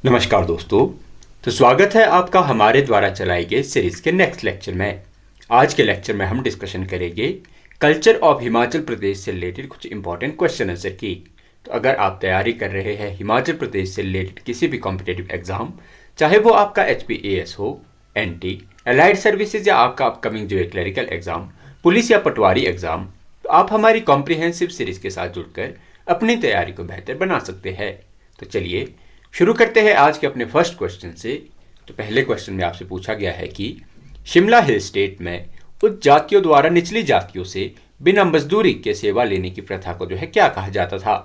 नमस्कार दोस्तों। तो स्वागत है आपका हमारे द्वारा चलाए गए सीरीज के नेक्स्ट लेक्चर में। आज के लेक्चर में हम डिस्कशन करेंगे कल्चर ऑफ हिमाचल प्रदेश से रिलेटेड कुछ इंपॉर्टेंट क्वेश्चन आंसर की। तो अगर आप तैयारी कर रहे हैं हिमाचल प्रदेश से रिलेटेड किसी भी कॉम्पिटेटिव एग्जाम, चाहे वो आपका HPAS हो, NT, अलाइड सर्विसेज या आपका अपकमिंग जो है क्लरिकल एग्जाम, पुलिस या पटवारी एग्जाम, तो आप हमारी कॉम्प्रिहेंसिव सीरीज के साथ जुड़कर अपनी तैयारी को बेहतर बना सकते हैं। तो चलिए शुरू करते हैं आज के अपने फर्स्ट क्वेश्चन से। तो पहले क्वेश्चन में आपसे पूछा गया है कि शिमला हिल स्टेट में उच्च जातियों द्वारा निचली जातियों से बिना मजदूरी के सेवा लेने की प्रथा को जो है क्या कहा जाता था?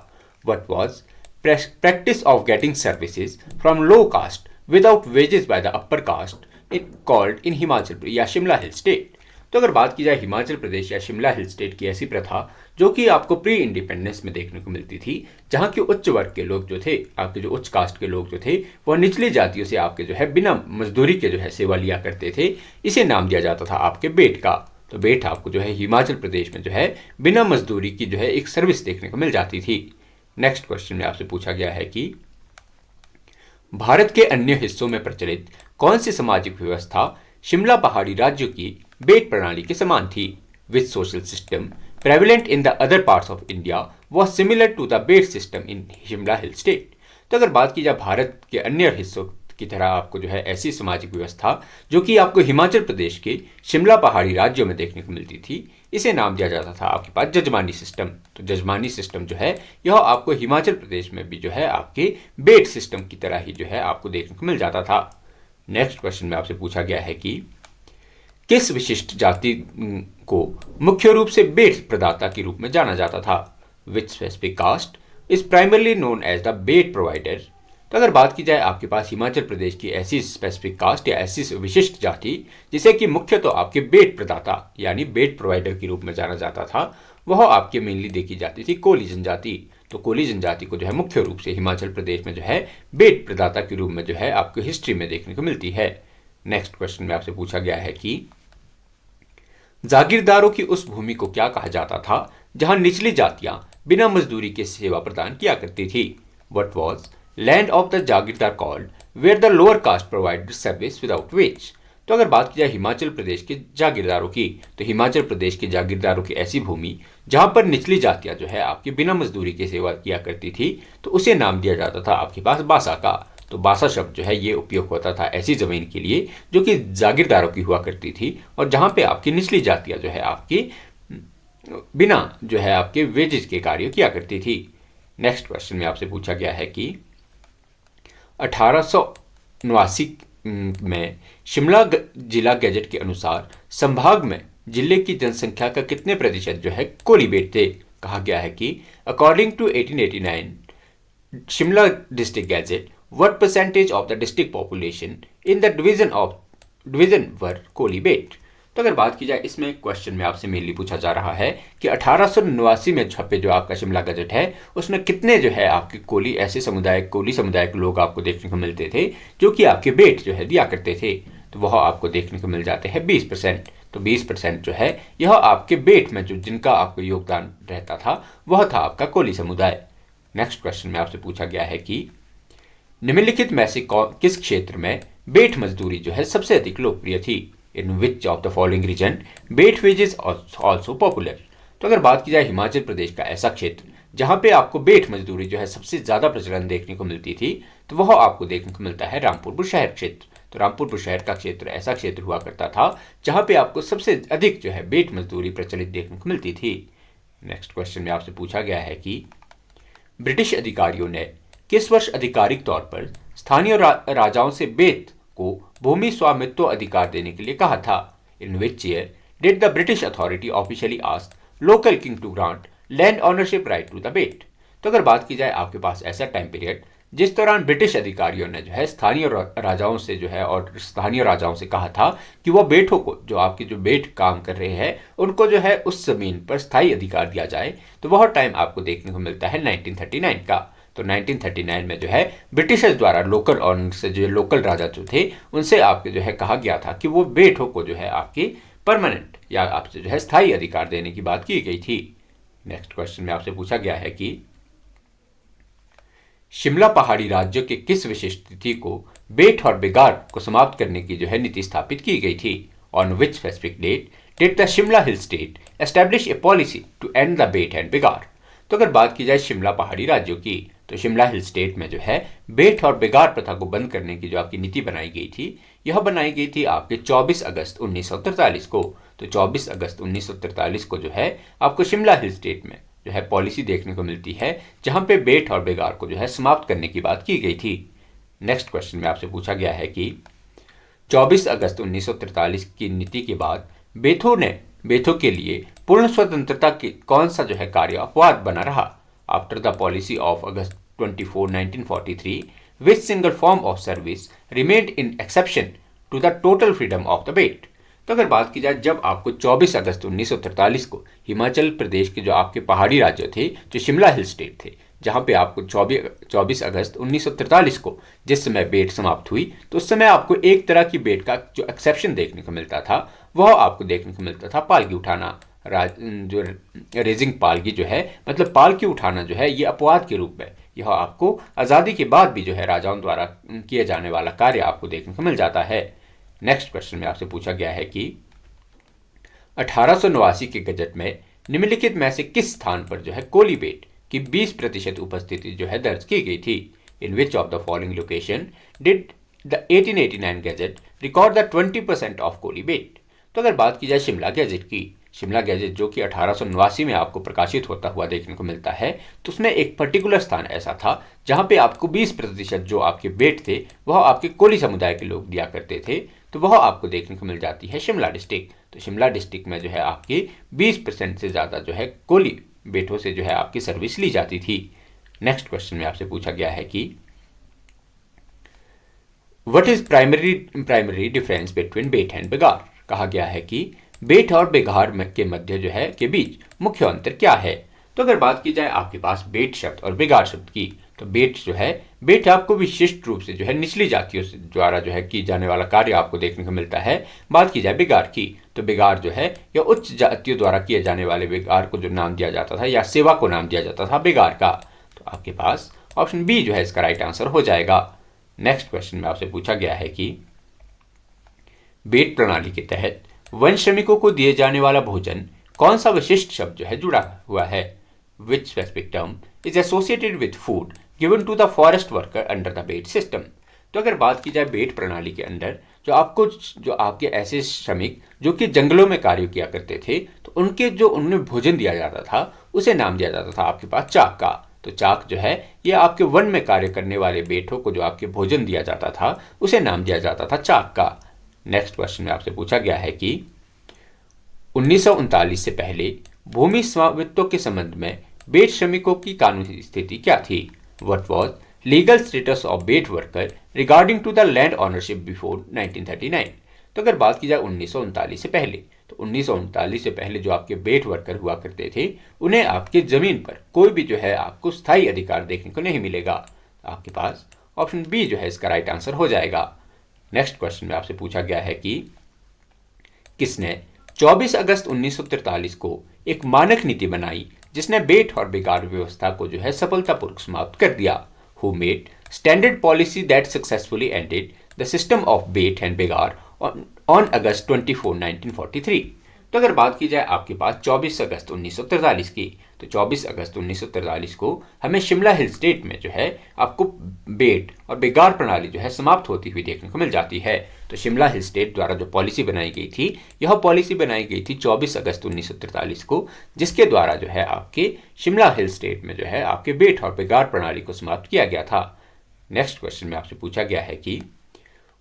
What was practice of getting services from low caste without wages by the upper caste in called in Himachal या शिमला हिल स्टेट। तो अगर बात की जाए हिमाचल प्रदेश या शिमला हिल स्टेट की ऐसी प्रथा जो कि आपको प्री इंडिपेंडेंस में देखने को मिलती थी, जहां के उच्च वर्ग के लोग जो थे, आपके जो उच्च कास्ट के लोग जो थे, वह निचली जातियों से आपके जो है बिना मजदूरी के जो है सेवा लिया करते थे। इसे नाम दिया जाता था आपके बेट का। तो बेट आपको जो है हिमाचल प्रदेश में जो है बिना मजदूरी की जो है एक सर्विस देखने को मिल जाती थी। नेक्स्ट क्वेश्चन में आपसे पूछा गया है कि भारत के अन्य हिस्सों में प्रचलित कौन सी सामाजिक व्यवस्था शिमला पहाड़ी राज्यों की बेट प्रणाली के समान थी? Which social system prevalent in the other parts of India was similar to the bait system in Shimla hill state. तो अगर बात की जाए भारत के अन्य हिस्सों की तरह आपको जो है ऐसी सामाजिक व्यवस्था जो कि आपको हिमाचल प्रदेश के शिमला पहाड़ी राज्यों में देखने को मिलती थी, इसे नाम दिया जाता था आपके पास जजमानी सिस्टम। तो जजमानी सिस्टम जो है यह आपको हिमाचल प्रदेश में भी जो है आपके बेट सिस्टम की तरह ही जो है आपको देखने को मिल जाता था। नेक्स्ट क्वेश्चन में आपसे पूछा गया है कि किस विशिष्ट जाति को मुख्य रूप से बेट प्रदाता के रूप में जाना जाता था? Which specific caste is primarily known as the beth provider. तो अगर बात की जाए आपके पास हिमाचल प्रदेश की ऐसी स्पेसिफिक कास्ट या ऐसी विशिष्ट जाति जिसे कि मुख्य तो आपके बेट प्रदाता यानी बेट प्रोवाइडर के रूप में जाना जाता था, वह आपके मेनली देखी जाती थी कोली जनजाति। तो कोली जनजाति को जो है मुख्य रूप से हिमाचल प्रदेश में जो है बेट प्रदाता के रूप में जो है आपको हिस्ट्री में देखने को मिलती है। नेक्स्ट क्वेश्चन में आपसे पूछा गया है कि जागीरदारों की उस भूमि को क्या कहा जाता था जहां निचली जातियां बिना मजदूरी के सेवा प्रदान किया करती थी? What was land of the jagirdar called where the lower caste provided service without wage. तो अगर बात की जाए हिमाचल प्रदेश के जागीरदारों की, तो हिमाचल प्रदेश के जागीरदारों की ऐसी भूमि जहां पर निचली जातियां जो है आपकी बिना मजदूरी की सेवा किया करती थी, तो उसे नाम दिया जाता था आपके पास बासा का। तो बासा शब्द जो है ये उपयोग होता था ऐसी जमीन के लिए जो कि जागीरदारों की हुआ करती थी और जहां पे आपकी निचली जातियां जो है आपकी बिना जो है आपके वेजेस के कार्य किया करती थी। नेक्स्ट क्वेश्चन में आपसे पूछा गया है कि 1889 में शिमला जिला गैजेट के अनुसार संभाग में जिले की जनसंख्या का कितने प्रतिशत जो है कोली बेट थे? कहा गया है कि according to 1889 Shimla district gazette what percentage of the district population in the division were Koli bet. तो अगर बात की जाए इसमें क्वेश्चन में आपसे मेनली पूछा जा रहा है कि 1889 में छपे जो आपका शिमला गजट है उसमें कितने जो है आपके कोली ऐसे समुदाय कोली समुदाय के लोग आपको देखने को मिलते थे जो कि आपके बेट जो है दिया करते थे। तो वह आपको देखने को मिल जाते हैं 20%। तो 20% जो है यह आपके बेट में जो जिनका आपको योगदान रहता था वह था आपका कोली समुदाय। नेक्स्ट क्वेश्चन में आपसे पूछा गया है कि निम्नलिखित में से किस क्षेत्र में बेट मजदूरी जो है सबसे अधिक लोकप्रिय थी? In which of the following region bet wages also popular. तो अगर बात की जाए हिमाचल प्रदेश का ऐसा क्षेत्र जहां पे आपको बेट मजदूरी जो है सबसे ज्यादा प्रचलन देखने को मिलती थी, तो वह आपको देखने को मिलता है रामपुर बुशहर क्षेत्र। तो रामपुर बुशहर का क्षेत्र ऐसा क्षेत्र हुआ करता था जहां पे आपको सबसे अधिक जो है बेट मजदूरी प्रचलित देखने को मिलती थी। नेक्स्ट क्वेश्चन में आपसे पूछा गया है कि ब्रिटिश अधिकारियों ने किस वर्ष आधिकारिक तौर पर स्थानीय राजाओं से बेट को भूमि स्वामित्व अधिकार देने के लिए कहा था? In which year did the British authority officially ask local king to grant land ownership right to the bet. तो अगर बात की जाए आपके पास ऐसा टाइम पीरियड जिस दौरान ब्रिटिश अधिकारियों ने जो है स्थानीय राजाओं से जो है और स्थानीय राजाओं से कहा था कि वो बेटों को जो आपके जो बेट काम कर रहे हैं उनको जो है उस जमीन पर स्थायी अधिकार दिया जाए, तो वह टाइम आपको देखने को मिलता है 1939 का। तो 1939 में जो है ब्रिटिशर्स द्वारा लोकल ऑनर से जो लोकल राजा जो थे उनसे आपके जो है कहा गया था कि वो बेटों को जो है आपकी परमानेंट या आपसे जो है स्थायी अधिकार देने की बात की गई थी। नेक्स्ट क्वेश्चन में आपसे पूछा गया है कि शिमला पहाड़ी राज्य के किस विशिष्ट तिथि को बेट और बिगाड़ को समाप्त करने की नीति स्थापित की गई थी? On which specific date did the Shimla hill state establish a policy to end the beth and begar? तो अगर बात की जाए शिमला पहाड़ी राज्यों की, तो शिमला हिल स्टेट में बेट और बिगाड़ प्रथा को बंद करने की आपकी नीति बनाई गई थी, यह बनाई गई थी आपके 24 अगस्त 1943 को। तो 24 अगस्त 1943 को आपको शिमला हिल स्टेट में पॉलिसी देखने को मिलती है, जहां पे बेट और बेगार को समाप्त करने की बात की गई थी। नेक्स्ट क्वेश्चन में आपसे पूछा गया है कि 24 अगस्त 1943 की नीति के बाद बेथो के लिए पूर्ण स्वतंत्रता की कौन सा कार्य अपवाद बना रहा? After the policy of August 24, 1943, which single form of service remained in exception to the total freedom of the bet? तो अगर बात की जाए, जब आपको 24 अगस्त 1943 को हिमाचल प्रदेश के आपके पहाड़ी राज्य थे, जो शिमला हिल स्टेट थे, जहां पे आपको 24 अगस्त 1943 को जिस समय बेट समाप्त हुई, तो उस समय आपको एक तरह की बेट का जो एक्सेप्शन देखने को मिलता था, वह आपको देखने को मिलता था पालकी उठाना। जो रेजिंग पालकी मतलब पालकी उठाना ये अपवाद के रूप में यह आपको आज़ादी के बाद भी राजाओं द्वारा किए जाने वाला कार्य आपको देखने को मिल जाता है। नेक्स्ट क्वेश्चन में आपसे पूछा गया है कि 1889 के गजट में निम्नलिखित में से किस स्थान पर कोली बेट की 20% उपस्थिति दर्ज की गई थी? In which of the following location did the 1889 gazette record the 20% of Koli bet? तो अगर बात की जाए शिमला गैजेट की, शिमला गैजेट जो कि 1889 में आपको प्रकाशित होता हुआ देखने को मिलता है, तो उसमें एक पर्टिकुलर स्थान ऐसा था जहां पे आपको 20% जो आपके बेट थे वह आपके कोली समुदाय के लोग दिया करते थे, तो वह आपको देखने को मिल जाती है शिमला डिस्ट्रिक्ट। तो शिमला डिस्ट्रिक्ट में आपकी 20% से ज़्यादा कोली बेटों से आपकी सर्विस ली जाती थी। नेक्स्ट क्वेश्चन में आपसे पूछा गया है कि what is primary difference between beth and begar? कहा गया है कि बेट और बिगाड़ के मध्य के बीच मुख्य अंतर क्या है? तो अगर बात की जाए आपके पास बेट शब्द और बिगाड़ शब्द की, तो बेट आपको विशिष्ट रूप से निचली जातियों से द्वारा की जाने वाला कार्य आपको देखने को मिलता है। बात की जाए बिगाड़ की, तो बिगाड़ या उच्च जातियों द्वारा किए जाने वाले बिगाड़ को जो नाम दिया जाता था या सेवा को नाम दिया जाता था बिगाड़ का। तो आपके पास ऑप्शन बी इसका राइट आंसर हो जाएगा। नेक्स्ट क्वेश्चन में आपसे पूछा गया है कि बेट प्रणाली के तहत वन श्रमिकों को दिए जाने वाला भोजन कौन सा विशिष्ट शब्द जुड़ा हुआ है? Which specific term is associated with food given to the forest worker under the beth system? तो अगर बात की जाए बेट प्रणाली के अंदर जो आपके ऐसे श्रमिक जो कि जंगलों में कार्य किया करते थे, तो उन्हें भोजन दिया जाता था, उसे नाम दिया जाता था आपके पास चाक का। तो चाक ये आपके वन में कार्य करने वाले बेटों को जो आपके भोजन दिया जाता था, उसे नाम दिया जाता था चाक का। नेक्स्ट क्वेश्चन में आपसे पूछा गया है कि 1939 से पहले भूमि स्वामित्व के संबंध में बेट श्रमिकों की कानूनी स्थिति क्या थी? What was legal status of beth worker regarding to the land ownership before 1939? तो अगर बात की जाए 1939 से पहले, तो 1939 से पहले जो आपके बेट वर्कर हुआ करते थे, उन्हें आपके जमीन पर कोई भी आपको स्थायी अधिकार देखने को नहीं मिलेगा। आपके पास ऑप्शन बी इसका राइट आंसर हो जाएगा। नेक्स्ट क्वेश्चन में आपसे पूछा गया है कि किसने 24 अगस्त 1943 को एक मानक नीति बनाई जिसने बेट और बिगाड़ व्यवस्था को सफलतापूर्वक समाप्त कर दिया? Who made standard policy that successfully ended the system of beth and begar on August 24, 1943? तो अगर बात की जाए आपके पास 24 अगस्त 1943 की, तो 24 अगस्त 1943 को हमें शिमला हिल स्टेट में आपको बेट और बिगाड़ प्रणाली समाप्त होती हुई देखने को मिल जाती है। तो शिमला हिल स्टेट द्वारा जो पॉलिसी बनाई गई थी, यह पॉलिसी बनाई गई थी 24 अगस्त 1943 को, जिसके द्वारा आपके शिमला हिल स्टेट में आपके बेट और बिगाड़ प्रणाली को समाप्त किया गया था। नेक्स्ट क्वेश्चन में आपसे पूछा गया है कि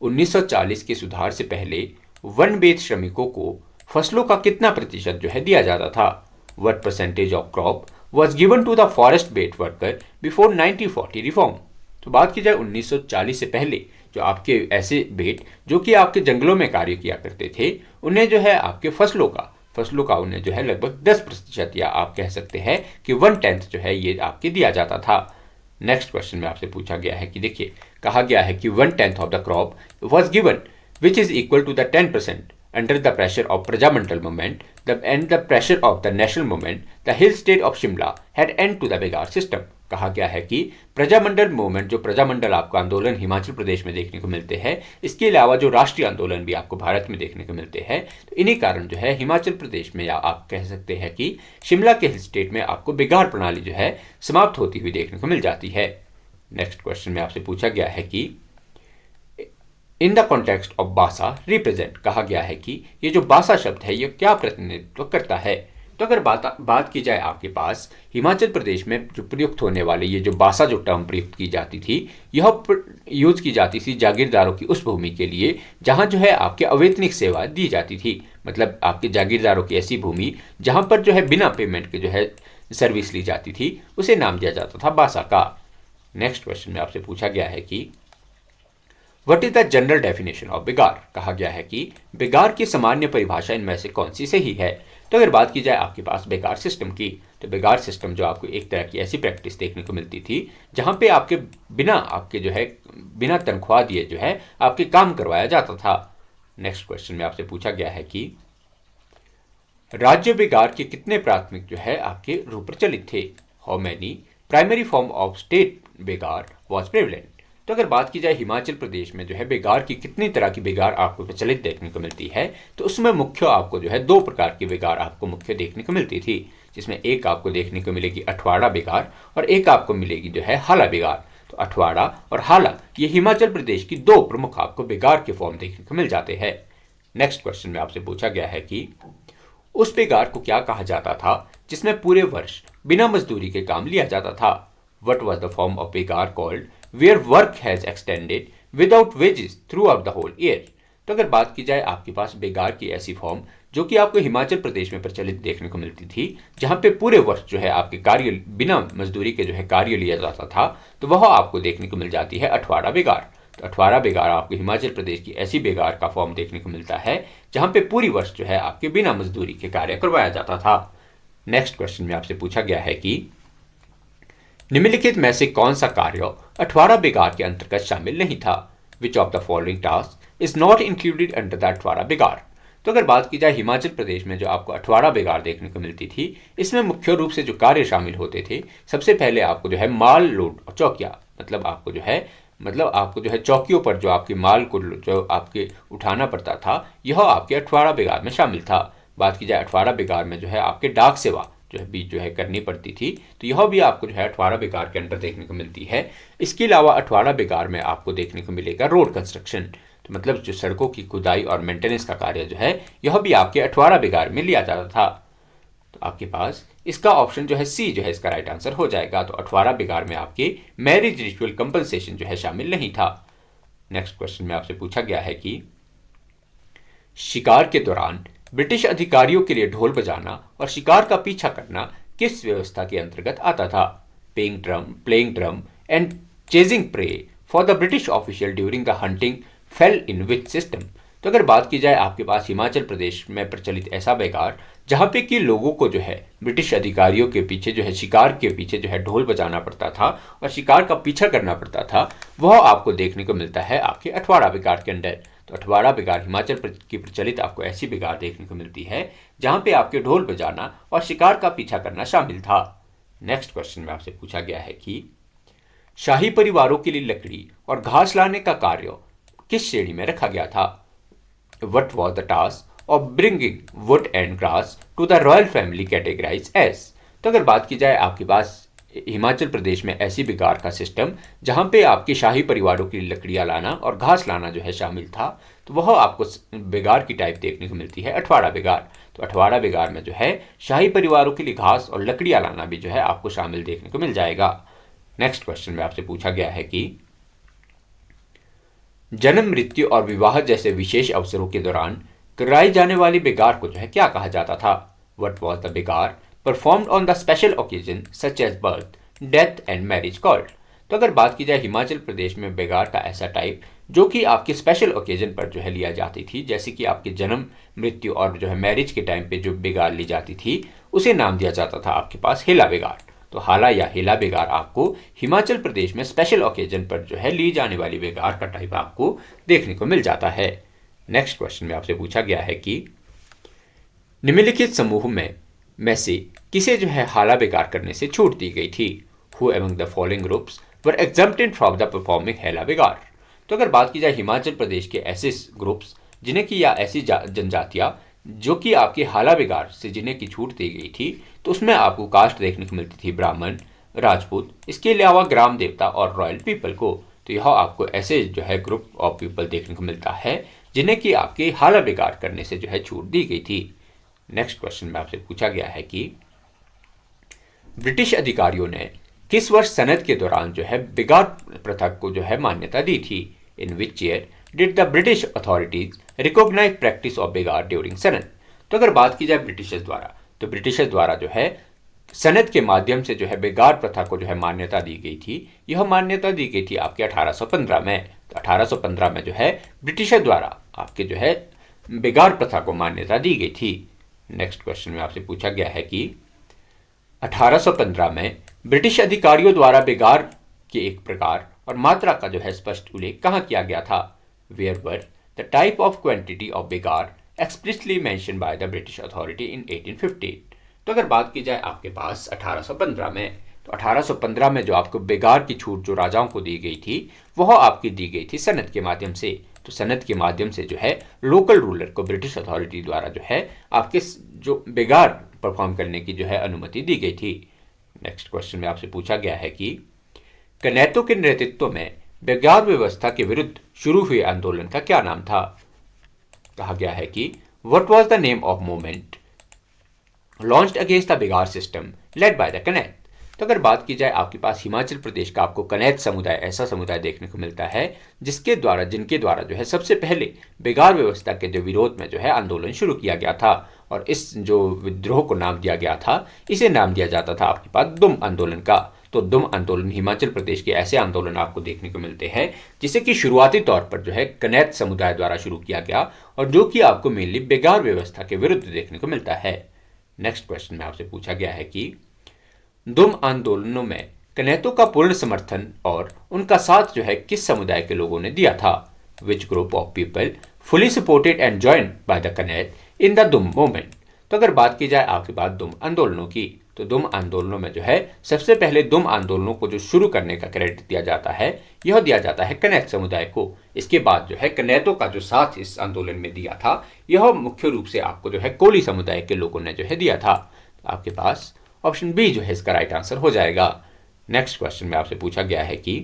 1940 के सुधार से पहले वन बेट श्रमिकों को फसलों का कितना प्रतिशत दिया जाता था? What percentage of crop was given to the forest bait worker before 1940 reform? तो बात की जाए 1940 से पहले जो आपके ऐसे बेट जो कि आपके जंगलों में कार्य किया करते थे, उन्हें आपके फसलों का उन्हें लगभग 10% या आप कह सकते हैं कि 1/10 ये आपके दिया जाता था। नेक्स्ट क्वेश्चन में आपसे पूछा गया है कि देखिए, कहा गया है कि 1/10 of the crop was given which is equal to the 10% under the pressure of Prajamantal movement and the pressure of the national movement, the hill state of Shimla had end to the Begar system. कहा गया है कि Prajamandal movement, जो प्रजामंडल आपको आंदोलन हिमाचल प्रदेश में देखने को मिलते हैं, इसके अलावा जो राष्ट्रीय आंदोलन भी आपको भारत में देखने को मिलते हैं, तो इन्हीं कारण जो है हिमाचल प्रदेश में, या आप कह सकते हैं कि शिमला के हिल स्टेट में आपको बिगाड़ प्रणाली जो है समाप्त होती हुई देखने को मिल जाती है। नेक्स्ट क्वेश्चन में आपसे पूछा गया है कि इन द कॉन्टेक्स्ट ऑफ बासा रिप्रेजेंट, कहा गया है कि ये जो बासा शब्द है ये क्या प्रतिनिधित्व करता है। तो अगर बात की जाए आपके पास हिमाचल प्रदेश में जो प्रयुक्त होने वाले ये जो बासा जो टर्म प्रयुक्त की जाती थी, यह यूज की जाती थी जागीरदारों की उस भूमि के लिए जहां जो है आपके अवैतनिक सेवा दी जाती थी। मतलब आपके जागीरदारों की ऐसी भूमि जहां पर जो है बिना पेमेंट के जो है सर्विस ली जाती थी, उसे नाम दिया जाता था बासा का। नेक्स्ट क्वेश्चन में आपसे पूछा गया है कि what is the general definition of बिगाड़, कहा गया है कि बिगाड़ की सामान्य परिभाषा इनमें से कौन सी सही है। तो अगर बात की जाए आपके पास बेकार सिस्टम की, तो बेकार सिस्टम जो आपको एक तरह की ऐसी प्रैक्टिस देखने को मिलती थी जहां पे आपके बिना तनख्वाह दिए जो है आपके काम करवाया जाता था। नेक्स्ट क्वेश्चन में आपसे पूछा गया है कि राज्य बेगार के कितने प्राथमिक जो है आपके रूप प्रचलित थे। How many primary form of state begar was prevalent. तो अगर बात की जाए हिमाचल प्रदेश में जो है बेगार की कितनी तरह की बेगार आपको प्रचलित देखने को मिलती है, तो उसमें मुख्य आपको जो है दो प्रकार की बेगार आपको मुख्य देखने को मिलती थी, जिसमें एक आपको देखने को मिलेगी अठवाड़ा बेगार और एक आपको मिलेगी जो है हाला बेगार। तो अठवाड़ा और हाला ये हिमाचल प्रदेश की दो प्रमुख आपको बेगार के फॉर्म देखने को मिल जाते हैं। नेक्स्ट क्वेश्चन में आपसे पूछा गया है कि उस बेगार को क्या कहा जाता था जिसमें पूरे वर्ष बिना मजदूरी के काम लिया जाता था। What was the form of begar called where work has extended without wages through the whole year. तो अगर बात की जाए आपके पास बेगार की ऐसी फॉर्म जो कि आपको हिमाचल प्रदेश में प्रचलित देखने को मिलती थी, जहां पे पूरे वर्ष जो है आपके कार्य बिना मजदूरी के जो है कार्य लिया जाता था, तो वह आपको देखने को मिल जाती है अठवाड़ा बेगार। तो अठवाड़ा बेगार आपको हिमाचल प्रदेश की ऐसी बेगार का फॉर्म देखने को मिलता है जहां पे पूरी वर्ष जो है आपके बिना मजदूरी के कार्य करवाया जाता था। नेक्स्ट क्वेश्चन में आपसे पूछा गया है कि निम्नलिखित में से कौन सा कार्य अठवाड़ा बेगार के अंतर्गत शामिल नहीं था। Which of the following task is not included under the athwara begar. तो अगर बात की जाए हिमाचल प्रदेश में जो आपको अठवाड़ा बेगार देखने को मिलती थी, इसमें मुख्य रूप से जो कार्य शामिल होते थे, सबसे पहले आपको जो है माल लोड और चौकिया, मतलब आपको जो है चौकियों पर जो आपके माल को जो आपके उठाना पड़ता था, यह आपके अठवाड़ा बेगार में शामिल था। बात की जाए अठवाड़ा बेगार में जो है आपके डाक सेवा जो है बीच जो है करनी पड़ती थी, तो यह भी आपको जो है अठवाड़ा बेगार के अंदर देखने को मिलती है। इसके अलावा अठवाड़ा बेगार में आपको देखने को मिलेगा रोड कंस्ट्रक्शन, तो मतलब जो सड़कों की खुदाई और मेंटेनेंस का कार्य जो है यह भी आपके अठवाड़ा बेगार में लिया जाता था। तो आपके पास इसका ऑप्शन जो है सी जो है इसका राइट आंसर हो जाएगा। तो अठवाड़ा बेगार में आपके मैरिज रिचुअल कंपनसेशन जो है शामिल नहीं था। नेक्स्ट क्वेश्चन में आपसे पूछा गया है कि शिकार के दौरान ब्रिटिश अधिकारियों के लिए ढोल बजाना और शिकार का पीछा करना किस व्यवस्था के अंतर्गत आता था। Playing drum and chasing prey for the British official during the hunting fell in which system. तो अगर बात की जाए आपके पास हिमाचल प्रदेश में प्रचलित ऐसा बेगार जहां पे कि लोगों को जो है ब्रिटिश अधिकारियों के पीछे जो है शिकार के पीछे जो है ढोल बजाना पड़ता था और शिकार का पीछा करना पड़ता था, वह आपको देखने को मिलता है आपके अठवाड़ा बेगार के अंदर। तो अठवाड़ा बेगार हिमाचल की प्रचलित आपको ऐसी बेगार देखने को मिलती है जहां पे आपके ढोल बजाना और शिकार का पीछा करना शामिल था। नेक्स्ट क्वेश्चन में आपसे पूछा गया है कि शाही परिवारों के लिए लकड़ी और घास लाने का कार्य किस श्रेणी में रखा गया था। What was the task of bringing wood and grass to the royal family categorized as। तो अगर बात की जाए आपके पास हिमाचल प्रदेश में ऐसी बेगार का सिस्टम जहां पे आपके शाही परिवारों की लकड़ियां लाना और घास लाना जो है शामिल था, तो वह आपको बेगार की टाइप देखने को मिलती है अठवाड़ा बेगार। तो अठवाड़ा बेगार में जो है शाही परिवारों के लिए घास और लकड़ियां लाना भी जो है आपको शामिल देखने को मिल जाएगा। नेक्स्ट क्वेश्चन में आपसे पूछा गया है कि जन्म, मृत्यु और विवाह जैसे विशेष अवसरों के दौरान कराई जाने वाली बेगार को जो है क्या कहा जाता था। What was the begar performed on the special occasion such as birth, death and marriage called. तो अगर बात की जाए हिमाचल प्रदेश में बेगार का ऐसा टाइप जो कि आपके स्पेशल ओकेजन पर जो है लिया जाती थी, जैसे कि आपके जन्म, मृत्यु और जो है मैरिज के टाइम पे जो बेगार ली जाती थी, उसे नाम दिया जाता था आपके पास हेला बेगार। तो हाला या हेला बेगार आपको हिमाचल प्रदेश में स्पेशल ओकेजन पर जो है ली जाने वाली बेगार का टाइप आपको देखने को मिल जाता है। नेक्स्ट क्वेश्चन में आपसे पूछा गया है कि निम्नलिखित समूह में से किसे जो है हाला बेगार करने से छूट दी गई थी। Who among the following groups were exempted from the performing hela bigar. तो अगर बात की जाए हिमाचल प्रदेश के ऐसे ग्रुप्स जिन्हें की या ऐसी जनजातियां जो कि आपके हाला बिगाड़ से जिन्हें की छूट दी गई थी, तो उसमें आपको कास्ट देखने को मिलती थी ब्राह्मण, राजपूत, इसके अलावा ग्राम देवता और रॉयल पीपल को। तो यह आपको ऐसे जो है ग्रुप ऑफ पीपल देखने को मिलता है जिन्हें कि आपके हाला बिगाड़ करने से जो है छूट दी गई थी। नेक्स्ट क्वेश्चन में आपसे पूछा गया है कि ब्रिटिश अधिकारियों ने किस वर्ष सनद के दौरान जो है बिगाड़ प्रथा को जो है मान्यता दी थी। In which year did the British authorities recognise practice of bigar during sanad. तो अगर बात की जाए ब्रिटिशर्स द्वारा, तो ब्रिटिशर्स द्वारा जो है सनद के माध्यम से जो है बिगाड़ प्रथा को जो है मान्यता दी गई थी। यह मान्यता दी गई थी आपके 1815 में। तो 1815 में जो है ब्रिटिशर द्वारा आपके जो है बिगाड़ प्रथा को मान्यता दी गई थी। नेक्स्ट क्वेश्चन में आपसे पूछा गया है कि 1815 में ब्रिटिश अधिकारियों द्वारा बिगाड़ के एक प्रकार और मात्रा का जो है स्पष्ट उल्लेख कहाँ किया गया था। Where were the type of quantity of bigar explicitly mention by the British authority in 1815। तो अगर बात की जाए आपके पास 1815 में, तो 1815 में जो आपको बिगाड़ की छूट जो राजाओं को दी गई थी वह आपकी दी गई थी सनद के माध्यम से। तो सनद के माध्यम से जो है लोकल रूलर को ब्रिटिश अथॉरिटी द्वारा जो है आपके जो बिगाड़ परफॉर्म करने की जो है अनुमति दी गई थी। नेक्स्ट क्वेश्चन में आपसे पूछा गया है कि कनैतो के नेतृत्व में बिगाड़ व्यवस्था के विरुद्ध शुरू हुए आंदोलन का क्या नाम था। कहा गया है कि what was the name of movement launched against the बिगाड़ सिस्टम लेड बाय द कनैत। तो अगर बात की जाए आपके पास हिमाचल प्रदेश का आपको कनैत समुदाय ऐसा समुदाय देखने को मिलता है जिनके द्वारा जो है सबसे पहले बिगाड़ व्यवस्था के जो विरोध में जो है आंदोलन शुरू किया गया था। और इस जो विद्रोह को नाम दिया गया था, इसे नाम दिया जाता था आपके पास दुम आंदोलन का। तो दुम आंदोलन हिमाचल प्रदेश के ऐसे आंदोलन आपको देखने को मिलते हैं जिसे कि शुरुआती तौर पर जो है कनैत समुदाय द्वारा शुरू किया गया और जो कि आपको मेनली बिगाड़ व्यवस्था के विरुद्ध देखने को मिलता है। नेक्स्ट क्वेश्चन में आपसे पूछा गया है कि दुम आंदोलनों में कनैतों का पूर्ण समर्थन और उनका साथ जो है किस समुदाय के लोगों ने दिया था। Which group of people fully supported and joined by the कनैत इन द दुम मूवमेंट। तो अगर बात की जाए आपके पास दुम आंदोलनों की, तो दुम आंदोलनों में जो है सबसे पहले दुम आंदोलनों को जो शुरू करने का क्रेडिट दिया जाता है यह दिया जाता है कनैत समुदाय को। इसके बाद जो है कनैतों का जो साथ इस आंदोलन में दिया था यह मुख्य रूप से आपको जो है कोली समुदाय के लोगों ने जो है दिया था। आपके पास ऑप्शन बी जो है इसका राइट आंसर हो जाएगा। नेक्स्ट क्वेश्चन में आपसे पूछा गया है कि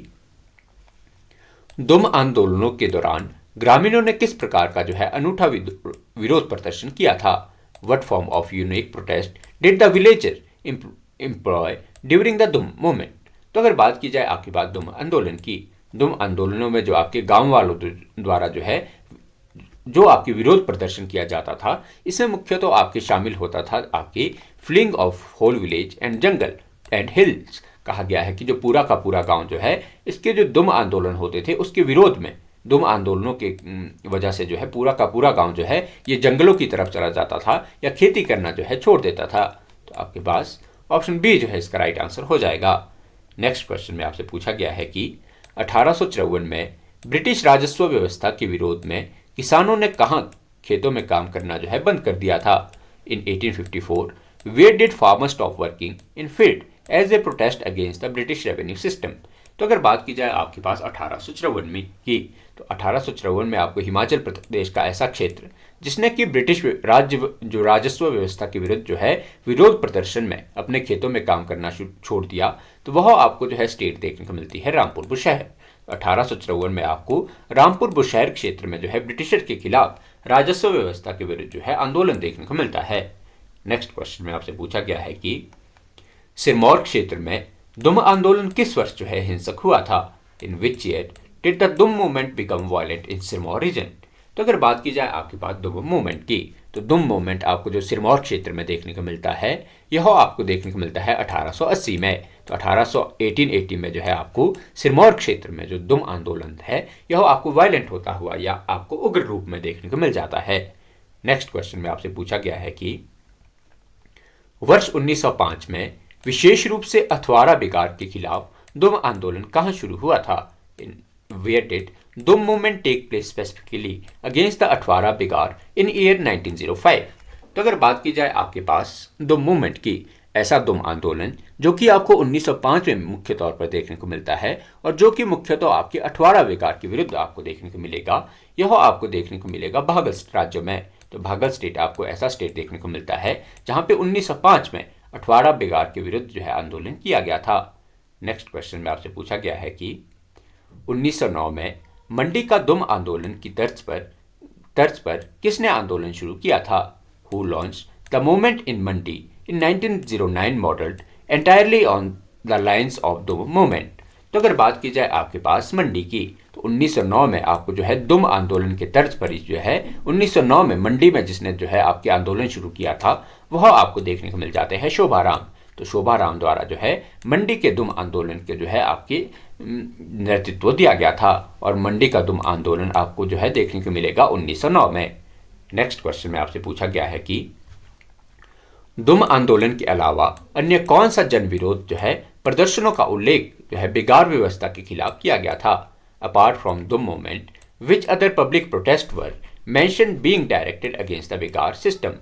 दुम आंदोलनों के दौरान ग्रामीणों ने किस प्रकार का जो है अनूठा विरोध प्रदर्शन किया था। What form of unique protest did the villager employ during the Dhoom movement. तो अगर बात की जाए आपकी बात दुम आंदोलन की, दुम आंदोलनों में जो आपके गांव वालों द्वारा जो है जो आपकी विरोध प्रदर्शन किया जाता था, इसमें मुख्य तो आपके शामिल होता था आपकी fleeing of whole village and jungle and hills. कहा गया है कि जो पूरा का पूरा गांव जो है इसके जो दुम आंदोलन होते थे उसके विरोध में, दुम आंदोलनों के वजह से जो है पूरा का पूरा गांव जो है ये जंगलों की तरफ चला जाता था या खेती करना जो है छोड़ देता था। तो आपके पास ऑप्शन बी जो है इसका राइट आंसर हो जाएगा। नेक्स्ट क्वेश्चन में आपसे पूछा गया है कि 1854 में ब्रिटिश राजस्व व्यवस्था के विरोध में किसानों ने कहाँ खेतों में काम करना जो है बंद कर दिया था। In 1854 where did farmers stop working in field as a protest against the British revenue system. तो अगर बात की जाए आपके पास 1854 में की, तो 1854 में आपको हिमाचल प्रदेश का ऐसा क्षेत्र जिसने कि ब्रिटिश राज्य जो राजस्व व्यवस्था के विरुद्ध जो है विरोध प्रदर्शन में अपने खेतों में काम करना छोड़ दिया, तो वह आपको जो है स्टेट देखने को मिलती है रामपुर बुशहर। 1854 में आपको रामपुर बुशहर क्षेत्र में जो है ब्रिटिशर के खिलाफ राजस्व व्यवस्था के विरुद्ध जो है आंदोलन देखने को मिलता है। नेक्स्ट क्वेश्चन में आपसे पूछा गया है कि सिरमौर क्षेत्र में दुम आंदोलन किस वर्ष जो है हिंसक हुआ था। In which year did the Dhoom movement become violent in Sirmaur region. तो अगर बात की जाए आपके पास दुम मूवमेंट की, तो दुम मूवमेंट आपको जो सिरमौर क्षेत्र में देखने को मिलता है यह आपको देखने को मिलता है 1880 में। तो 1880 में जो है आपको सिरमौर क्षेत्र में जो दुम आंदोलन है यह आपको वायलेंट होता हुआ या आपको उग्र रूप में देखने को मिल जाता है। नेक्स्ट क्वेश्चन में आपसे पूछा गया है कि वर्ष 1905 में विशेष रूप से अथवारा बिगाड़ के खिलाफ दुम आंदोलन कहाँ शुरू हुआ था। In where did Dhoom movement take place specifically against the अथवारा बिगाड़ इन ईयर 1905। तो अगर बात की जाए आपके पास दुम मूवमेंट की, ऐसा दुम आंदोलन जो कि आपको 1905 में मुख्य तौर पर देखने को मिलता है और जो कि मुख्यतः आपके अठवाड़ा विकार के विरुद्ध आपको देखने को मिलेगा, यह आपको देखने को मिलेगा भागल राज्य में। तो भागल स्टेट आपको ऐसा स्टेट देखने को मिलता है जहां पे 1905 में अठवाड़ा विकार के विरुद्ध जो है आंदोलन किया गया था। नेक्स्ट क्वेश्चन में आपसे पूछा गया है कि 1909 में मंडी का दुम आंदोलन की तर्ज पर किसने आंदोलन शुरू किया था? Who launched the movement in Mandi in 1909 modeled entirely on the lines of the movement। तो अगर बात की जाए आपके पास मंडी की, तो 1909 में आपको जो है दुम आंदोलन के तर्ज पर जो है 1909 में मंडी में जिसने जो है आपके आंदोलन शुरू किया था वह आपको देखने को मिल जाते हैं शोभाराम। तो शोभाराम द्वारा जो है मंडी के दुम आंदोलन के जो है आपके नेतृत्व दिया गया था और मंडी का दुम आंदोलन आपको जो है देखने को मिलेगा 1909 में। नेक्स्ट क्वेश्चन में आपसे पूछा गया है कि दुम आंदोलन के अलावा अन्य कौन सा जन विरोध जो है प्रदर्शनों का उल्लेख जो है बेगार व्यवस्था के खिलाफ किया गया था? Apart from Dum movement which other public protest were mention being directed against the begar system.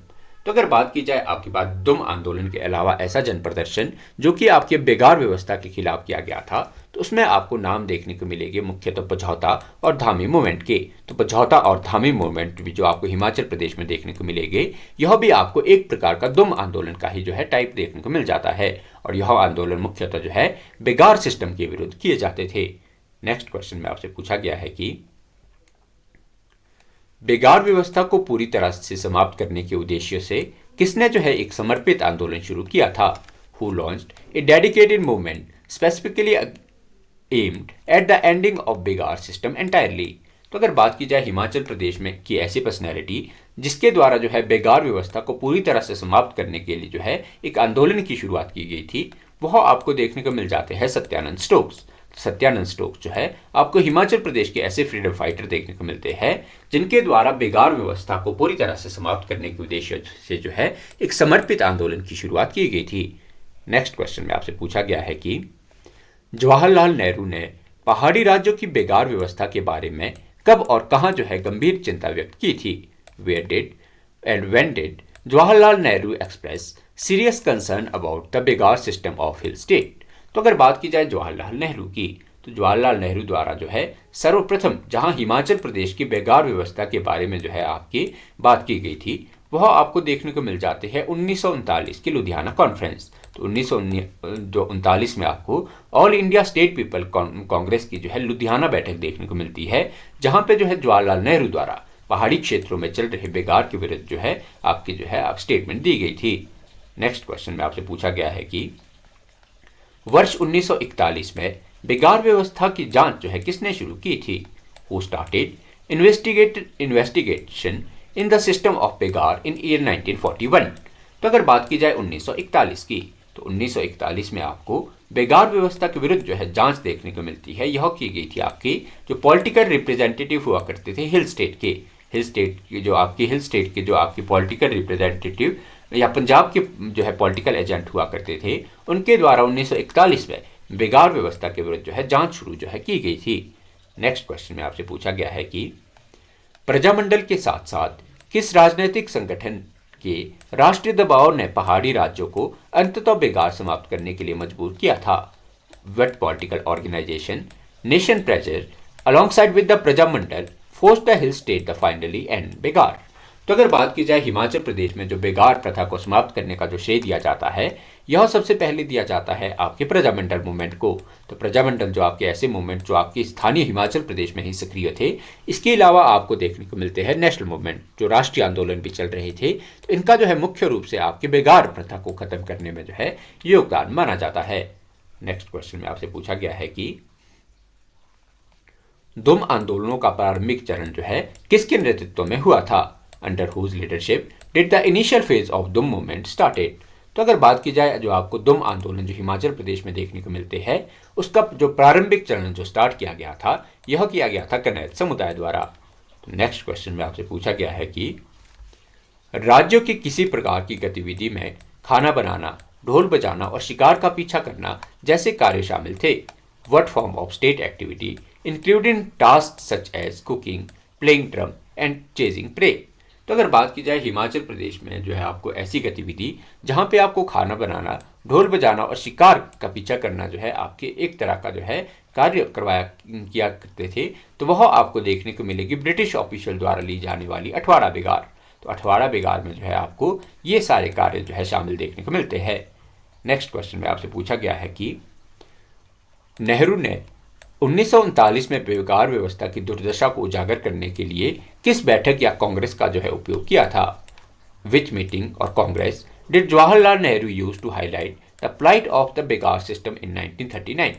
तो अगर बात की जाए आपकी बात दुम आंदोलन के अलावा ऐसा जन प्रदर्शन जो कि आपके बेगार व्यवस्था के खिलाफ किया गया था, तो उसमें आपको नाम देखने को मिलेंगे मुख्यतः पझौता और धामी मूवमेंट के। तो पझौता और धामी मूवमेंट भी जो आपको हिमाचल प्रदेश में देखने को मिलेंगे, यह भी आपको एक प्रकार का दुम आंदोलन का ही जो है टाइप देखने को मिल जाता है और यह आंदोलन मुख्यतः जो है बेगार सिस्टम के विरुद्ध किए जाते थे। नेक्स्ट क्वेश्चन में आपसे पूछा गया है कि बेगार व्यवस्था को पूरी तरह से समाप्त करने के उद्देश्य से किसने जो है एक समर्पित आंदोलन शुरू किया था? Who launched a dedicated movement specifically aimed at the ending of begar system entirely. तो अगर बात की जाए हिमाचल प्रदेश में की ऐसी पर्सनैलिटी जिसके द्वारा जो है बेगार व्यवस्था को पूरी तरह से समाप्त करने के लिए जो है एक आंदोलन की शुरुआत की गई थी, वह आपको देखने को मिल जाते हैं सत्यानंद स्टोक्स। सत्यानंद स्टोक्स जो है आपको हिमाचल प्रदेश के ऐसे फ्रीडम फाइटर देखने को मिलते हैं जिनके द्वारा बेगार व्यवस्था को पूरी तरह से समाप्त करने के उद्देश्य से जो है एक समर्पित आंदोलन की शुरुआत की गई थी। नेक्स्ट क्वेश्चन में आपसे पूछा गया है कि जवाहरलाल नेहरू ने पहाड़ी राज्यों की बेगार व्यवस्था के बारे में कब और कहां जो है गंभीर चिंता व्यक्त की थी? Where did and when did Jawaharlal Nehru express serious concern about the begar system of hill state? तो अगर बात की जाए जवाहरलाल नेहरू की, तो जवाहरलाल नेहरू द्वारा जो है सर्वप्रथम जहां हिमाचल प्रदेश की बेगार व्यवस्था के बारे में जो है आपकी बात की गई थी, वह आपको देखने को मिल जाते हैं 1939 की लुधियाना कॉन्फ्रेंस। तो 1939 में आपको all India state people Congress की जो है लुधियाना बैठक देखने को मिलती है, जहां पे जो है जवाहरलाल नेहरू द्वारा पहाड़ी क्षेत्रों में चल रहे बेगार के विरुद्ध जो है आपकी जो है आप स्टेटमेंट दी गई थी। नेक्स्ट क्वेश्चन में आपसे पूछा गया है कि वर्ष 1941 में बेगार व्यवस्था की जांच जो है किसने शुरू की थी? Who started investigation in the system of begar in year 1941? तो अगर बात की जाए 1941 की, तो 1941 में आपको बेगार व्यवस्था के विरुद्ध जो है जांच देखने को मिलती है। यह की गई थी आपकी जो पॉलिटिकल रिप्रेजेंटेटिव हुआ करते थे हिल स्टेट के जो आपकी पॉलिटिकल रिप्रेजेंटेटिव या पंजाब के जो है पॉलिटिकल एजेंट हुआ करते थे, उनके द्वारा 1941 में बेगार व्यवस्था के विरुद्ध जो है जांच शुरू जो है की गई थी। नेक्स्ट क्वेश्चन में आपसे पूछा गया है कि प्रजामंडल के साथ साथ किस राजनीतिक संगठन के राष्ट्रीय दबाव ने पहाड़ी राज्यों को अंततः बेगार समाप्त करने के लिए मजबूर किया था? What political organisation nation pressure alongside with the Prajamandal forced the hill state the finally end begar? तो अगर बात की जाए हिमाचल प्रदेश में जो बेगार प्रथा को समाप्त करने का जो श्रेय दिया जाता है, यह सबसे पहले दिया जाता है आपके प्रजामंडल मूवमेंट को। तो प्रजामंडल जो आपके ऐसे मूवमेंट जो आपके स्थानीय हिमाचल प्रदेश में ही सक्रिय थे, इसके अलावा आपको देखने को मिलते हैं नेशनल मूवमेंट जो राष्ट्रीय आंदोलन भी चल रहे थे। तो इनका जो है मुख्य रूप से आपके बेगार प्रथा को खत्म करने में जो है योगदान माना जाता है। नेक्स्ट क्वेश्चन में आपसे पूछा गया है कि दुम आंदोलनों का प्रारंभिक चरण जो है किसके नेतृत्व में हुआ था? Under whose leadership did the initial phase of Dhoom movement started? तो अगर बात की जाए जो आपको दुम आंदोलन जो हिमाचल प्रदेश में देखने को मिलते हैं, उसका जो प्रारंभिक चरण जो स्टार्ट किया गया था, यह किया गया था कनैत समुदाय द्वारा। तो नेक्स्ट क्वेश्चन में आपसे पूछा गया है कि राज्यों की किसी प्रकार की गतिविधि में खाना बनाना, ढोल बजाना और शिकार का पीछा करना जैसे कार्य शामिल थे? What form of state activity including task such as cooking, playing drum and chasing prey? तो अगर बात की जाए हिमाचल प्रदेश में जो है आपको ऐसी गतिविधि जहाँ पे आपको खाना बनाना, ढोल बजाना और शिकार का पीछा करना जो है आपके एक तरह का जो है कार्य करवाया किया करते थे, तो वह आपको देखने को मिलेगी ब्रिटिश ऑफिशियल द्वारा ली जाने वाली अठवाड़ा बिगार। तो अठवाड़ा बिगार में जो है आपको ये सारे कार्य जो है शामिल देखने को मिलते हैं। नेक्स्ट क्वेश्चन में आपसे पूछा गया है कि नेहरू ने 1939 में बेकार व्यवस्था की दुर्दशा को उजागर करने के लिए किस बैठक या कांग्रेस का जो है उपयोग किया था? विच मीटिंग और Congress did Jawaharlal Nehru use to highlight the plight of the begar system in 1939?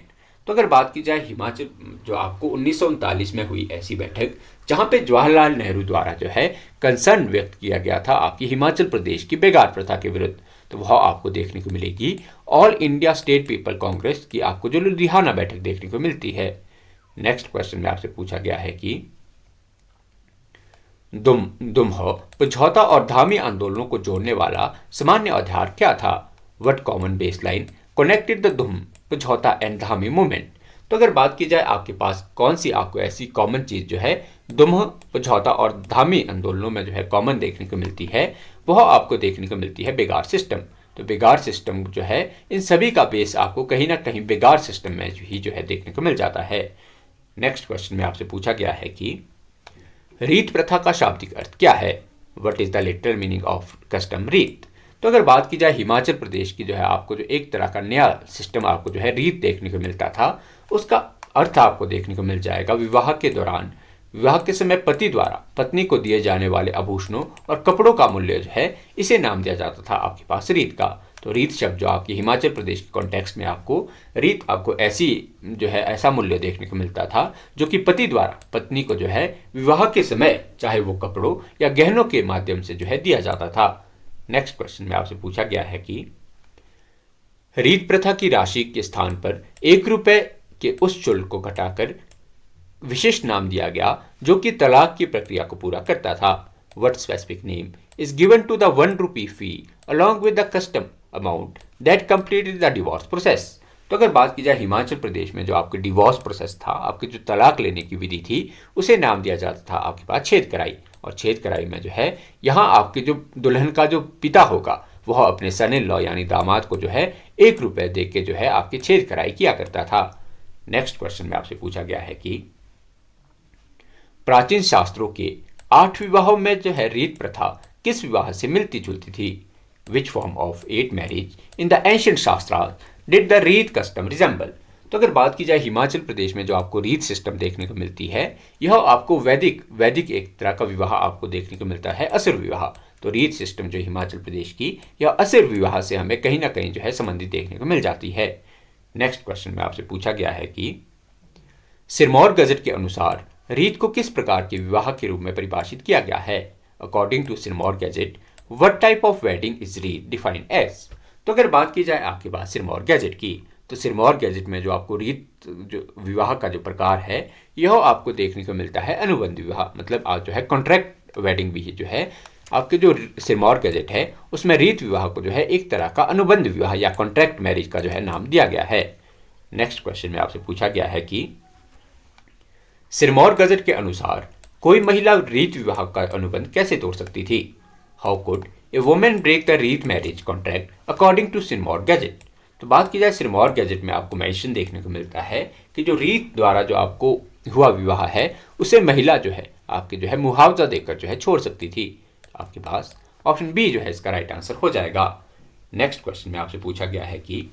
तो अगर बात की जाए हिमाचल जो आपको 1939 में हुई ऐसी बैठक जहां पे जवाहरलाल नेहरू द्वारा जो है कंसर्न व्यक्त किया गया था आपकी हिमाचल प्रदेश की बेगार प्रथा के विरुद्ध, तो वह आपको देखने को मिलेगी all India state people Congress की आपको जो लुधियाना बैठक देखने को मिलती है। नेक्स्ट क्वेश्चन में आपसे पूछा गया है कि दुम्ह, पझौता और धामी आंदोलनों को जोड़ने वाला सामान्य आधार क्या था? What common base line connected the दुम, पझौता एंड धामी मूवमेंट? तो अगर बात की जाए आपके पास कौन सी आपको ऐसी कॉमन चीज जो है दुम्ह, पझौता और धामी आंदोलनों में जो है कॉमन देखने को मिलती है, वह आपको देखने को मिलती है बेगार सिस्टम। तो बेगार सिस्टम जो है इन सभी का बेस आपको कहीं ना कहीं बेगार सिस्टम में ही जो है देखने को मिल जाता है। नेक्स्ट क्वेश्चन में आपसे पूछा गया है कि रीत प्रथा का शाब्दिक अर्थ क्या है? What is the literal meaning of custom रीत? तो अगर बात की जाए हिमाचल प्रदेश की जो है आपको जो एक तरह का नया सिस्टम आपको जो है रीत देखने को मिलता था, उसका अर्थ आपको देखने को मिल जाएगा विवाह के दौरान, विवाह के समय पति द्वारा पत्नी को दिए जाने वाले आभूषणों और कपड़ों का मूल्य जो है इसे नाम दिया जाता था आपके पास रीत का। तो रीत शब्द जो आपकी हिमाचल प्रदेश के कॉन्टेक्स्ट में आपको रीत आपको ऐसी जो है ऐसा मूल्य देखने को मिलता था जो कि पति द्वारा पत्नी को जो है विवाह के समय चाहे वो कपड़ों या गहनों के माध्यम से जो है दिया जाता था। नेक्स्ट क्वेश्चन में आपसे पूछा गया है कि रीत प्रथा की राशि के स्थान पर 1 रुपए के उस शुल्क को घटाकर विशिष्ट नाम दिया गया जो कि तलाक की प्रक्रिया को पूरा करता था। What specific name is given to the 1 rupee fee along with the custom amount that completed the divorce process? तो अगर बात की जाए हिमाचल प्रदेश में जो आपके डिवोर्स प्रोसेस था, आपकी जो तलाक लेने की विधि थी, उसे नाम दिया जाता था आपके पास छेद कराई। और छेद कराई में जो है यहाँ आपके जो दुल्हन का जो पिता होगा वह अपने सन इन लॉ यानी दामाद को जो है 1 रुपए दे के जो है आपकी छेद कराई किया करता था। नेक्स्ट क्वेश्चन में आपसे पूछा गया है कि प्राचीन शास्त्रों के 8 विवाहों में जो है रीत प्रथा किस विवाह से मिलती जुलती थी? Which form of 8 marriage in the ancient शास्त्रा डिड द रीत कस्टम रिजेंबल? तो अगर बात की जाए हिमाचल प्रदेश में जो आपको रीत सिस्टम देखने को मिलती है, यह आपको वैदिक एक तरह का विवाह आपको देखने को मिलता है, असुर विवाह। तो रीत सिस्टम जो हिमाचल प्रदेश की यह असुर विवाह से हमें कहीं ना कहीं जो है संबंधित देखने को मिल जाती है। नेक्स्ट क्वेश्चन में आपसे पूछा गया है कि सिरमौर गजट के अनुसार रीत को किस प्रकार के विवाह के रूप में परिभाषित किया गया है? According to Sirmaur gazette what type of wedding is reet defined as? तो अगर बात की जाए आपके पास सिरमौर गैजेट की, तो सिरमौर गैजेट में जो आपको रीत जो विवाह का जो प्रकार है यह आपको देखने को मिलता है अनुबंध विवाह, मतलब आप जो है कॉन्ट्रैक्ट वेडिंग भी जो है आपके जो सिरमौर गैजेट है उसमें रीत विवाह को जो है एक तरह का अनुबंध विवाह या कॉन्ट्रैक्ट मैरिज का जो है नाम दिया गया है। नेक्स्ट क्वेश्चन में आपसे पूछा गया है कि सिरमौर गजट के अनुसार कोई महिला रीत विवाह का अनुबंध कैसे तोड़ सकती थी? How could a women break the reet marriage contract according to Sirmaur gazette? तो बात की जाए सिरमौर गजट में आपको मेंशन देखने को मिलता है कि जो रीत द्वारा जो आपको हुआ विवाह है उसे महिला जो है आपके जो है मुआवजा देकर जो है छोड़ सकती थी। आपके पास ऑप्शन बी जो है इसका राइट आंसर हो जाएगा। नेक्स्ट क्वेश्चन में आपसे पूछा गया है कि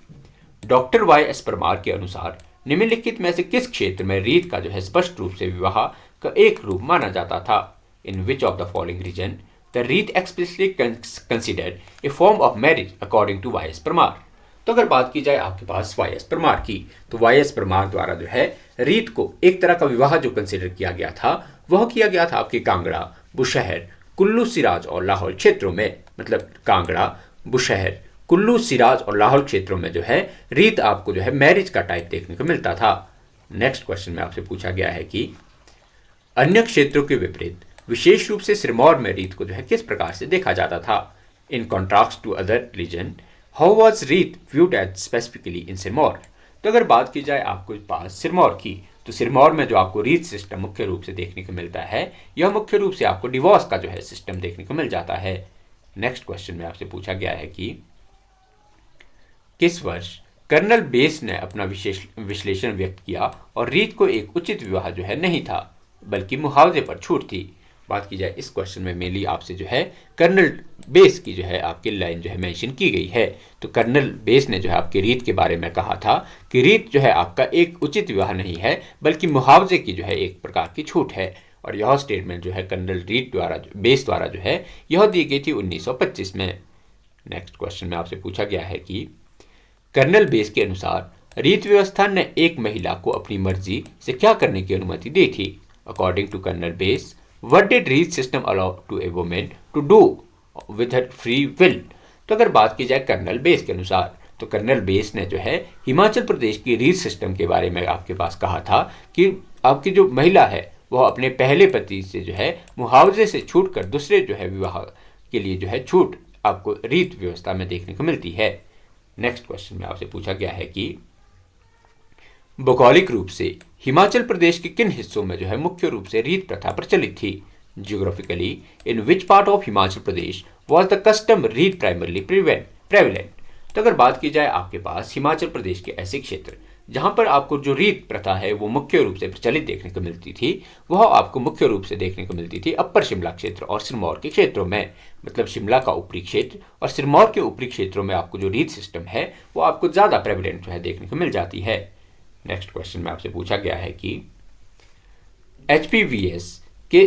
डॉक्टर वाई एस परमार के अनुसार निम्नलिखित में से किस क्षेत्र में रीत का जो है स्पष्ट रूप से विवाह का एक रूप माना जाता था? In which of the following region the reet explicitly considered a form of marriage according to Y S Parmar? तो अगर बात की जाए आपके पास वाई एस परमार की, तो वाई एस परमार द्वारा जो है रीत को एक तरह का विवाह जो कंसिडर किया गया था वह किया गया था आपके कांगड़ा, बुशहर, कुल्लू, सिराज और लाहौल क्षेत्रों में। मतलब कांगड़ा, बुशहर, कुल्लू, सिराज और लाहौल क्षेत्रों में जो है रीत आपको जो है मैरिज का टाइप देखने को मिलता था। नेक्स्ट क्वेश्चन में आपसे पूछा गया है कि अन्य क्षेत्रों के विपरीत विशेष रूप से सिरमौर में रीत को जो है किस प्रकार से देखा जाता था? In contrast to other region how was reet viewed as specifically in Sirmaur? तो अगर बात की जाए आपके पास सिरमौर की, तो सिरमौर में जो आपको रीत सिस्टम मुख्य रूप से देखने को मिलता है, यह मुख्य रूप से आपको डिवोर्स का जो है सिस्टम देखने को मिल जाता है। नेक्स्ट क्वेश्चन में आपसे पूछा गया है कि किस वर्ष कर्नल बेस ने अपना विश्लेषण व्यक्त किया और रीत को एक उचित विवाह जो है नहीं था बल्कि मुआवजे पर छूट थी। बात की जाए इस क्वेश्चन में मेनली आपसे जो है कर्नल बेस की जो है आपकी लाइन जो है मेंशन की गई है। तो कर्नल बेस ने जो है आपकी रीत के बारे में कहा था कि रीत जो है आपका एक उचित विवाह नहीं है बल्कि मुआवजे की जो है एक प्रकार की छूट है। और यह स्टेटमेंट जो है कर्नल रीत द्वारा बेस द्वारा जो है यह दी गई थी 1925 में। नेक्स्ट क्वेश्चन में आपसे पूछा गया है कि कर्नल बेस के अनुसार रीत व्यवस्था ने एक महिला को अपनी मर्जी से क्या करने की अनुमति दी थी। According to colonel Bayes, what did reet system allow to a women to do with her free will. तो अगर बात की जाए कर्नल बेस के अनुसार, तो कर्नल बेस ने जो है हिमाचल प्रदेश की रीत सिस्टम के बारे में आपके पास कहा था कि आपकी जो महिला है वह अपने पहले पति से जो है मुआवजे से छूट कर दूसरे जो है विवाह के लिए जो है छूट आपको रीत व्यवस्था में देखने को मिलती है। नेक्स्ट क्वेश्चन में आपसे पूछा गया है कि भौगोलिक रूप से हिमाचल प्रदेश के किन हिस्सों में जो है मुख्य रूप से रीत प्रथा प्रचलित थी। Geographically, in which part of Himachal Pradesh was the custom रीत प्राइमरली प्रेवलेंट। तो अगर बात की जाए आपके पास हिमाचल प्रदेश के ऐसे क्षेत्र जहां पर आपको जो रीत प्रथा है वो मुख्य रूप से प्रचलित देखने को मिलती थी, वह आपको मुख्य रूप से देखने को मिलती थी अपर शिमला क्षेत्र और सिरमौर के क्षेत्रों में। मतलब शिमला का ऊपरी क्षेत्र और सिरमौर के ऊपरी क्षेत्रों में आपको जो रीत सिस्टम है वो आपको ज़्यादा प्रेवलेंट जो है देखने को मिल जाती है। नेक्स्ट क्वेश्चन में आपसे पूछा गया है कि HPVS के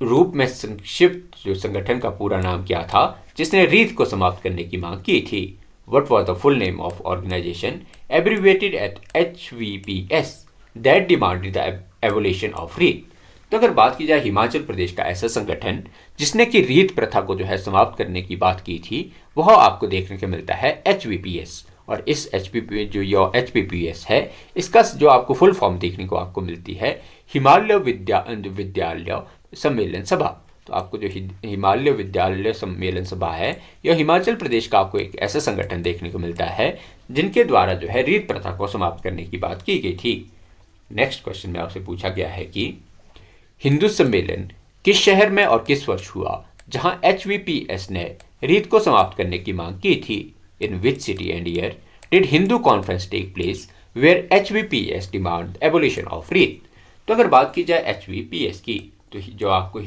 रूप में संक्षिप्त जो संगठन का पूरा नाम क्या था जिसने रीत को समाप्त करने की मांग की थी। What was the full name of organization abbreviated at HVPS that demanded the abolition of रीत। तो अगर बात की जाए हिमाचल प्रदेश का ऐसा संगठन जिसने कि रीत प्रथा को जो है समाप्त करने की बात की थी, वह आपको देखने को मिलता है HVPS। और इस HPPS है, इसका जो आपको फुल फॉर्म देखने को आपको मिलती है हिमालय विद्यालय सम्मेलन सभा। तो आपको जो हिमालय विद्यालय सम्मेलन सभा है, यह हिमाचल प्रदेश का आपको एक ऐसा संगठन देखने को मिलता है जिनके द्वारा जो है रीत प्रथा को समाप्त करने की बात की गई थी। नेक्स्ट क्वेश्चन में आपसे पूछा गया है कि हिंदू सम्मेलन किस शहर में और किस वर्ष हुआ जहां HVPS ने रीत को समाप्त करने की मांग की थी। In which city and year did Hindu conference take place where HVPS demand abolition of reet. तो अगर बात की जाए HVPS की, तो जो आपको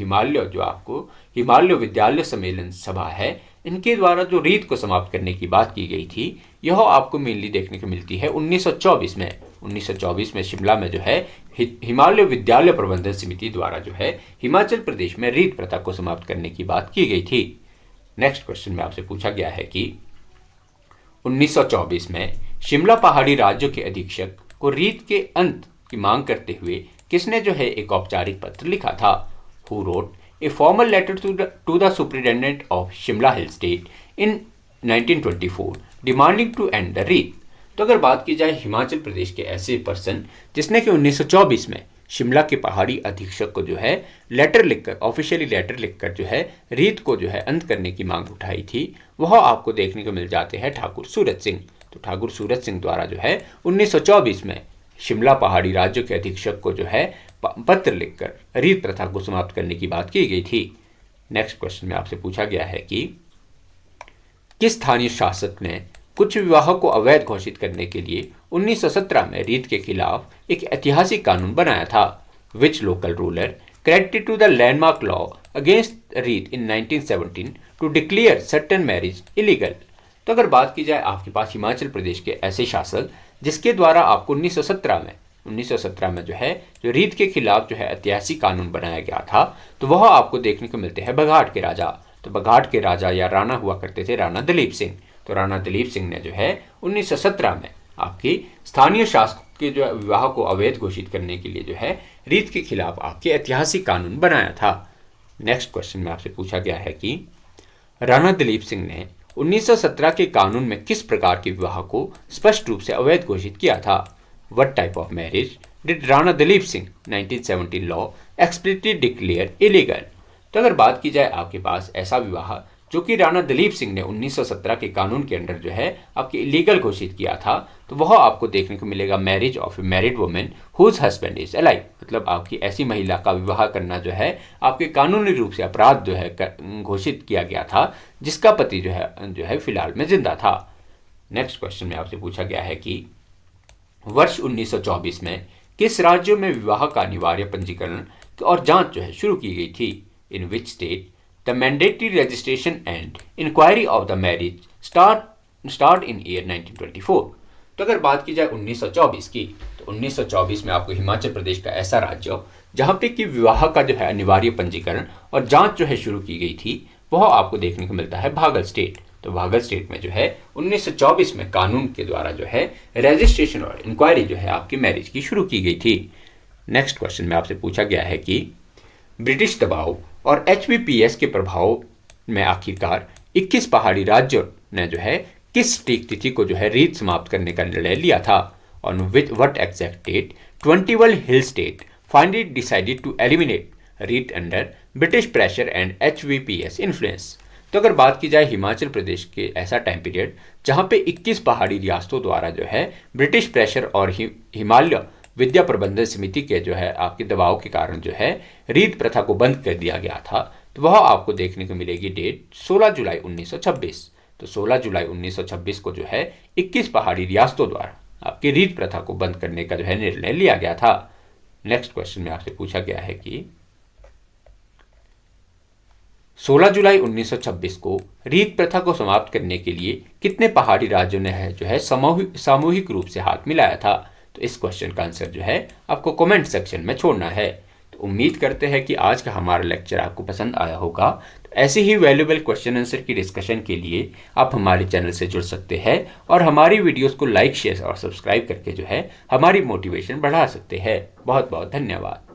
हिमालय विद्यालय सम्मेलन सभा है, इनके द्वारा जो रीत को समाप्त करने की बात की गई थी, यह आपको मेनली देखने को मिलती है 1924 में। 1924 में शिमला में जो है हिमालय विद्यालय प्रबंधन समिति द्वारा जो है हिमाचल प्रदेश में रीत प्रथा को समाप्त करने की बात की गई थी। नेक्स्ट क्वेश्चन में आपसे पूछा गया है कि 1924 में शिमला पहाड़ी राज्यों के अधीक्षक को रीत के अंत की मांग करते हुए किसने जो है एक औपचारिक पत्र लिखा था। Who wrote a formal letter to the superintendent of Shimla hill state in 1924 demanding to end the reet. तो अगर बात की जाए हिमाचल प्रदेश के ऐसे पर्सन जिसने कि 1924 में शिमला के पहाड़ी अधीक्षक को जो है लेटर लिखकर, ऑफिशियली लेटर लिखकर जो है रीत को जो है अंत करने की मांग उठाई थी, वह आपको देखने को मिल जाते हैं ठाकुर सूरत सिंह। तो ठाकुर सूरत सिंह द्वारा जो है 1924 में शिमला पहाड़ी राज्यों के अधीक्षक को जो है पत्र लिखकर रीत प्रथा को समाप्त करने की बात की गई थी। नेक्स्ट क्वेश्चन में आपसे पूछा गया है कि किस स्थानीय शासक ने कुछ विवाहों को अवैध घोषित करने के लिए 1917 में रीत के खिलाफ एक ऐतिहासिक कानून बनाया था। Which local ruler credited to the landmark law against reet in 1917 to declare certain marriage illegal. तो अगर बात की जाए आपके पास हिमाचल प्रदेश के ऐसे शासक जिसके द्वारा आपको 1917 में जो है जो रीत के खिलाफ जो है ऐतिहासिक कानून बनाया गया था, तो वह आपको देखने को मिलते हैं बघाट के राजा। तो बघाट के राजा या राणा हुआ करते थे राणा दलीप सिंह। तो राणा दलीप सिंह ने जो है 1917 में आपकी स्थानीय शासक के जो विवाह को अवैध घोषित करने के लिए जो है रीत के खिलाफ आपके ऐतिहासिक कानून बनाया था। नेक्स्ट क्वेश्चन में आपसे पूछा गया है कि राणा दलीप सिंह ने 1917 के कानून में किस प्रकार के विवाह को स्पष्ट रूप से अवैध घोषित किया था। What type of marriage did Rana Dalip Singh 1917 law explicitly declare illegal. तो अगर बात की जाए आपके पास ऐसा विवाह जो कि राणा दलीप सिंह ने 1917 के कानून के अंडर जो है आपके इलीगल घोषित किया था, तो वह आपको देखने को मिलेगा marriage of a married women whose husband is alive, मतलब आपकी ऐसी महिला का विवाह करना जो है आपके कानूनी रूप से अपराध जो है घोषित किया गया था, जिसका पति जो है फिलहाल में जिंदा था। नेक्स्ट क्वेश्चन में आपसे पूछा गया है कि वर्ष 1924 में किस राज्य में विवाह का अनिवार्य पंजीकरण और जांच जो है शुरू की गई थी? In which state the mandatory registration and inquiry of the marriage start in year 1924। तो अगर बात की जाए 1924 की, तो 1924 में आपको हिमाचल प्रदेश का ऐसा राज्य जहां पे कि विवाह का जो है अनिवार्य पंजीकरण और जांच जो है शुरू की गई थी, वह आपको देखने को मिलता है भागल स्टेट। तो भागल स्टेट में जो है 1924 में कानून के द्वारा जो है रजिस्ट्रेशन और इंक्वायरी जो है आपकी मैरिज की शुरू की गई थी। नेक्स्ट क्वेश्चन में आपसे पूछा गया है कि ब्रिटिश दबाव और HBPS के प्रभाव में आखिरकार 21 पहाड़ी राज्यों ने जो है किस सटीक तिथि को जो है रीत समाप्त करने का निर्णय लिया था? On which what exact date 21 hill state finally decided to eliminate reet under British pressure and HBPS influence. तो अगर बात की जाए हिमाचल प्रदेश के ऐसा टाइम पीरियड जहां पे 21 पहाड़ी रियासतों द्वारा जो है ब्रिटिश प्रेशर और हिमालय विद्या प्रबंधन समिति के जो है आपके दबाव के कारण जो है रीत प्रथा को बंद कर दिया गया था, तो वह आपको देखने को मिलेगी डेट 16 जुलाई 1926। तो 16 जुलाई 1926 को जो है 21 पहाड़ी रियासतों द्वारा आपकी रीत प्रथा को बंद करने का जो है निर्णय लिया गया था। नेक्स्ट क्वेश्चन में आपसे पूछा गया है कि 16 जुलाई 1926 को रीत प्रथा को समाप्त करने के लिए कितने पहाड़ी राज्यों ने जो है सामूहिक रूप से हाथ मिलाया था? तो इस क्वेश्चन का आंसर जो है आपको कमेंट सेक्शन में छोड़ना है। तो उम्मीद करते हैं कि आज का हमारा लेक्चर आपको पसंद आया होगा। तो ऐसे ही वैल्यूएबल क्वेश्चन आंसर की डिस्कशन के लिए आप हमारे चैनल से जुड़ सकते हैं और हमारी वीडियोस को लाइक, शेयर और सब्सक्राइब करके जो है हमारी मोटिवेशन बढ़ा सकते हैं। बहुत बहुत धन्यवाद।